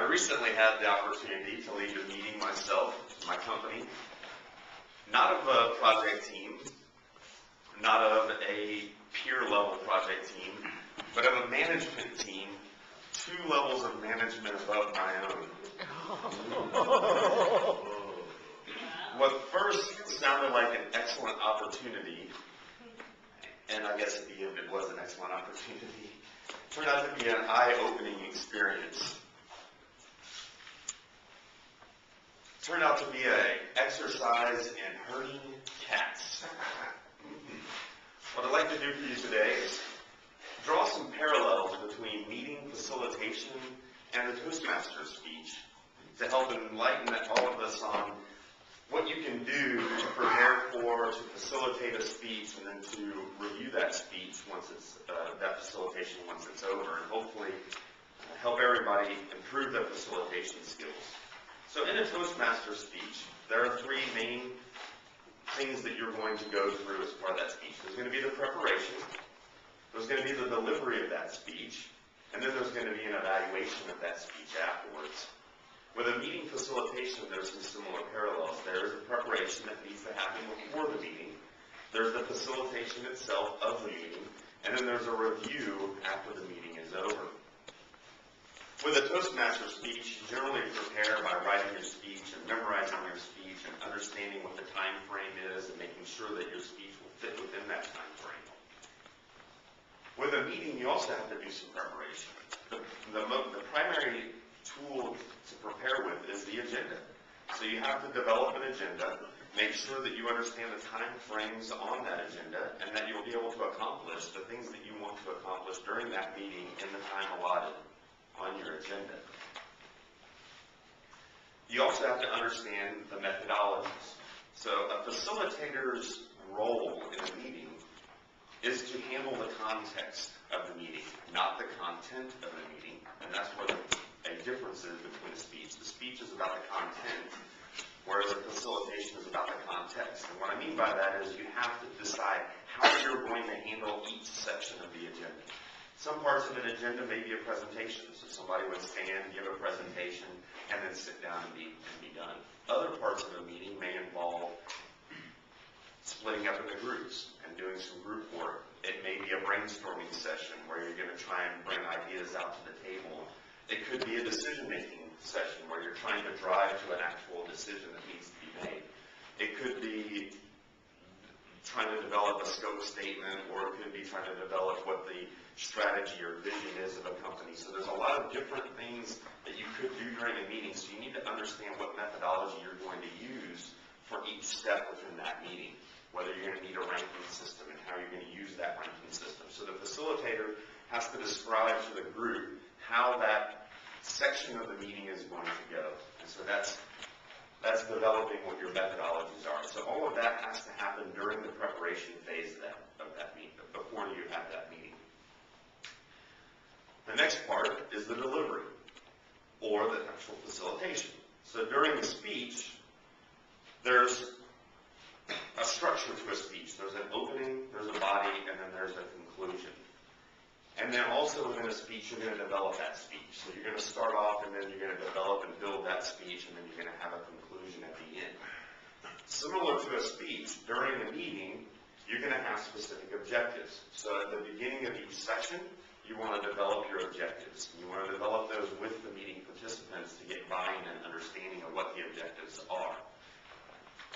recently had the opportunity to lead a meeting myself, my company, not of a project team, not of a peer level project team, but of a management team, 2 levels of management above my own. What first sounded like an excellent opportunity, and I guess at the end it was an excellent opportunity, turned out to be an eye-opening experience. Turned out to be an exercise in herding cats. What I'd like to do for you today is draw some parallels between meeting facilitation and the Toastmaster speech to help enlighten all of us on what you can do to prepare for, to facilitate a speech, and then to review that speech once it's, that facilitation once it's over, and hopefully help everybody improve their facilitation skills. So in a Toastmaster speech, there are 3 main things that you're going to go through as part of that speech. There's going to be the preparation, there's going to be the delivery of that speech, and then there's going to be an evaluation of that speech afterwards. With a meeting facilitation, there's some similar parallels. There is the preparation that needs to happen before the meeting, there's the facilitation itself of the meeting, and then there's a review after the meeting is over. With a Toastmaster speech, you generally prepare by writing your speech and memorizing your speech and understanding what the time frame is and making sure that your speech will fit within that time frame. With a meeting, you also have to do some preparation. The primary tool to prepare with is the agenda. So you have to develop an agenda, make sure that you understand the time frames on that agenda, and that you'll be able to accomplish the things that you want to accomplish during that meeting in the time allotted on your agenda. You also have to understand the methodologies. So a facilitator's role in a meeting is to handle the context of the meeting, not the content of the meeting. And that's where a difference is between a speech. The speech is about the content, whereas a facilitation is about the context. And what I mean by that is you have to decide how you're going to handle each section of the agenda. Some parts of an agenda may be a presentation, so somebody would stand, give a presentation, and then sit down and be done. Other parts of a meeting may involve splitting up into groups and doing some group work. It may be a brainstorming session where you're going to try and bring ideas out to the table. It could be a decision-making session where you're trying to drive to an actual decision that needs to be made. It could be trying to develop a scope statement, or it could be trying to develop what the strategy or vision is of a company. So there's a lot of different things that you could do during a meeting, so you need to understand what methodology you're going to use for each step within that meeting, whether you're going to need a ranking system and how you're going to use that ranking system. So the facilitator has to describe to the group how that section of the meeting is going to go. And so that's developing what your methodologies are. So all of that has to happen during the preparation phase of that meeting, before you have that meeting. The next part is the delivery, or the actual facilitation. So during the speech, there's a structure to a speech. There's an opening, there's a body, and then there's a conclusion. And then also within a speech, you're going to develop that speech. So you're going to start off, and then you're going to develop and build that speech, and then you're going to have a conclusion at the end. Similar to a speech, during a meeting, you're going to have specific objectives. So at the beginning of each section, you want to develop your objectives. You want to develop those with the meeting participants to get buy-in and understanding of what the objectives are.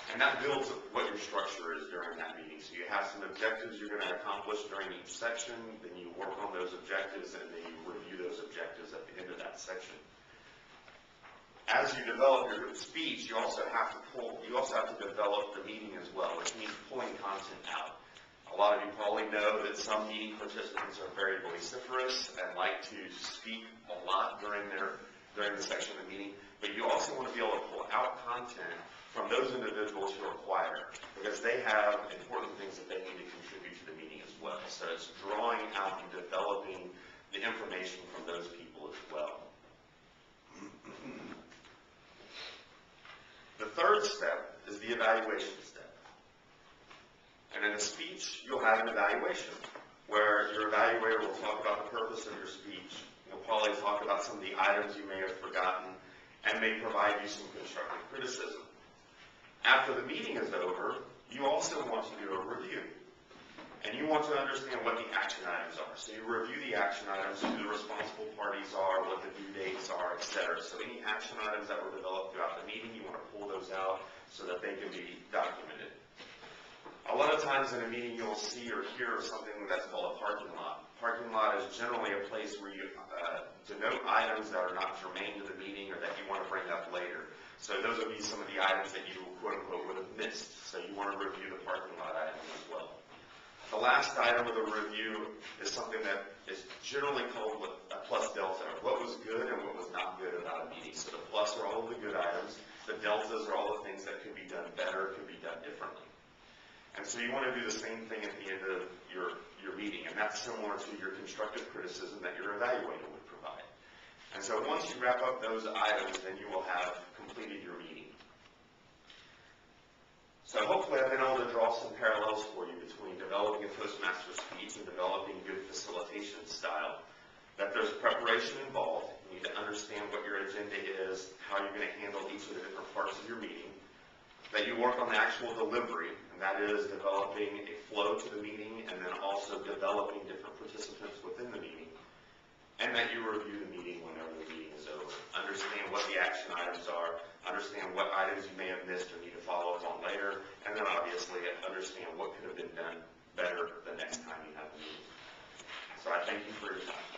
And that builds what your structure is during that meeting. So you have some objectives you're going to accomplish during each section, then you work on those objectives, and then you review those objectives at the end of that section. As you develop your speech, you also have to develop the meeting as well, which means pulling content out. A lot of you probably know that some meeting participants are very vociferous and like to speak a lot during the section of the meeting, but you also want to be able to pull out content from those individuals who are quieter, because they have important things that they need to contribute to the meeting as well. So it's drawing out and developing the information from those people as well. The third step is the evaluation step. And in a speech, you'll have an evaluation where your evaluator will talk about the purpose of your speech. You'll We'll probably talk about some of the items you may have forgotten and may provide you some constructive criticism. After the meeting is over, you also want to do a review. And you want to understand what the action items are. So you review the action items, who the responsible parties are, what the due dates are, etc. So any action items that were developed throughout the meeting, you want to pull those out so that they can be documented. A lot of times in a meeting you'll see or hear something that's called a parking lot. Parking lot is generally a place where you denote items that are not germane to the meeting or that you want to bring up later. So those would be some of the items that you, quote unquote, would have missed. So you want to review the parking lot items as well. The last item of the review is something that is generally called a plus delta, what was good and what was not good about a meeting. So the plus are all of the good items, the deltas are all the things that could be done better, could be done differently. And so you want to do the same thing at the end of your meeting, and that's similar to your constructive criticism that your evaluator would provide. And so once you wrap up those items, then you will have completed your meeting. So hopefully I've been able to draw some parallels for you between developing a Toastmaster speech and developing good facilitation style. That there's preparation involved. You need to understand what your agenda is, how you're going to handle each of the different parts of your meeting. That you work on the actual delivery, and that is developing a flow to the meeting and then also developing different participants within the meeting. And that you review the meeting whenever the meeting is over. Understand what the action items are, understand what items you may have missed or need to follow up on later, and then obviously understand what could have been done better the next time you have a meeting. So I thank you for your time.